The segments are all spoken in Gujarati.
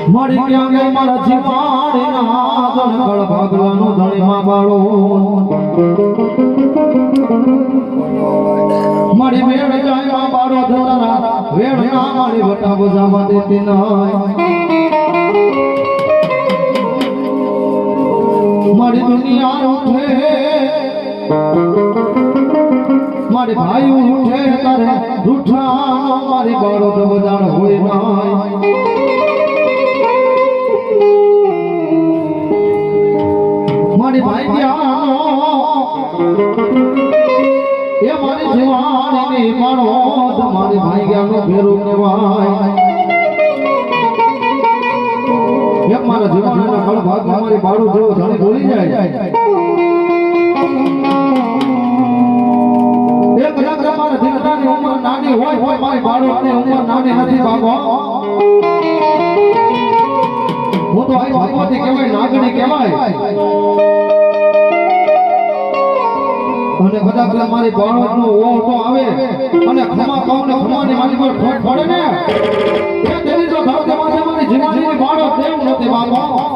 મારી ક્યાં મારા જીવાડના ગણગણ ભાગવાનો ધણીમાં બાળો મારી વેણ જાય બાળો ધરા વેણ ના મારી વટા બજાવા દેતી ના મારી દુનિયા ઉઠે મારી ભાઈ ઉઠે કરે રૂઠા મારી બાળો બજાર હોય ના મારી ભાઈ ગયા એ મારી જીવાણી મારો મારી ભાઈ ગયા ફેરું કહેવાય એક મારા જીવાણીના ખળ ભાગમાં મારી બાળું જેવો જાણે ભૂલી જાય એક રાત મારા દીકરાની ઉંમર નાની હોય મારી બાળુની ઉંમર નાની નથી બાબો હું તો આ ભગવતી કહેવાય નાગણી કહેવાય અને કદાચ મારી બાળકનો ઓટો આવે અને ખમા કહું ને ખમાની મારી પર ઠોક પડે ને એ તેની તો ધરતી માથે મારી જીવની બાળક દેવ નથી બાબા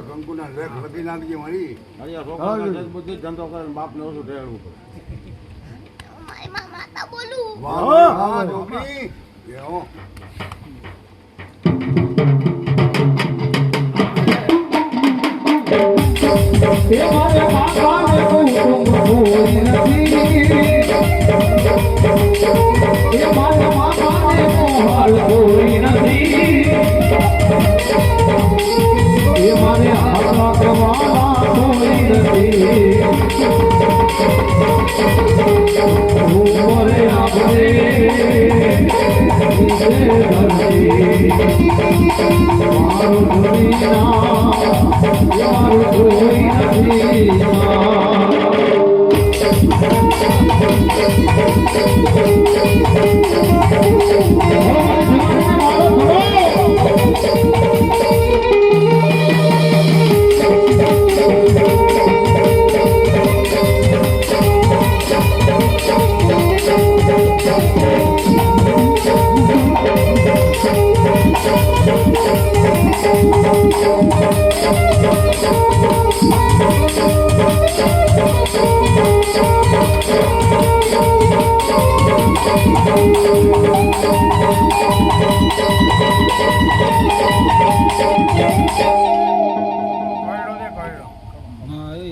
કંકુના લેખ લખી નાખજે મારી બધી ધંધો કરે બાપ ને ઓછું ઢેળવું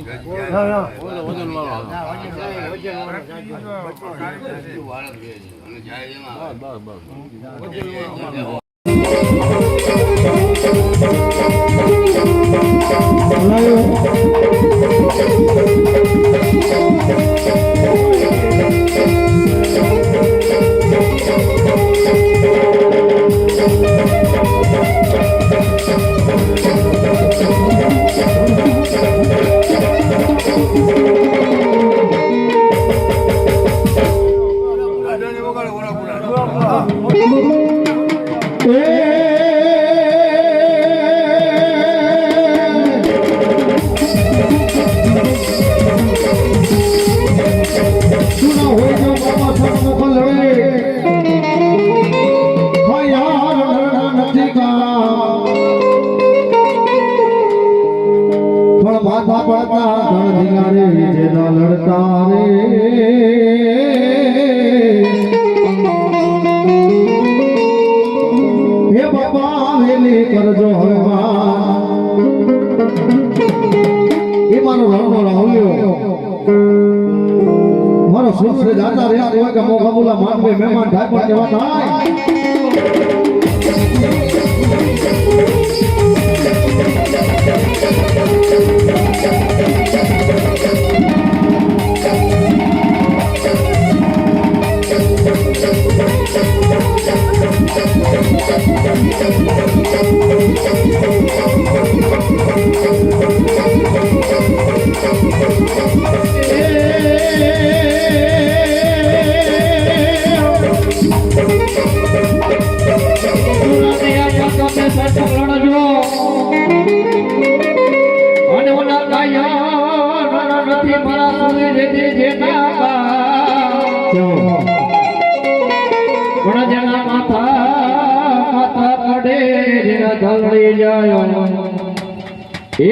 વજન વાળો માથા પડતા ધણ ધીંગારે જેના લડતા રે હે બાબા વેલી કરજો હરવા એ મારો રણો રાહુલ્યો મારો સુસરે દાતા રહ્યા હોય કે મોગા બોલા માનવે મહેમાન થાય પણ કેવા થાય એ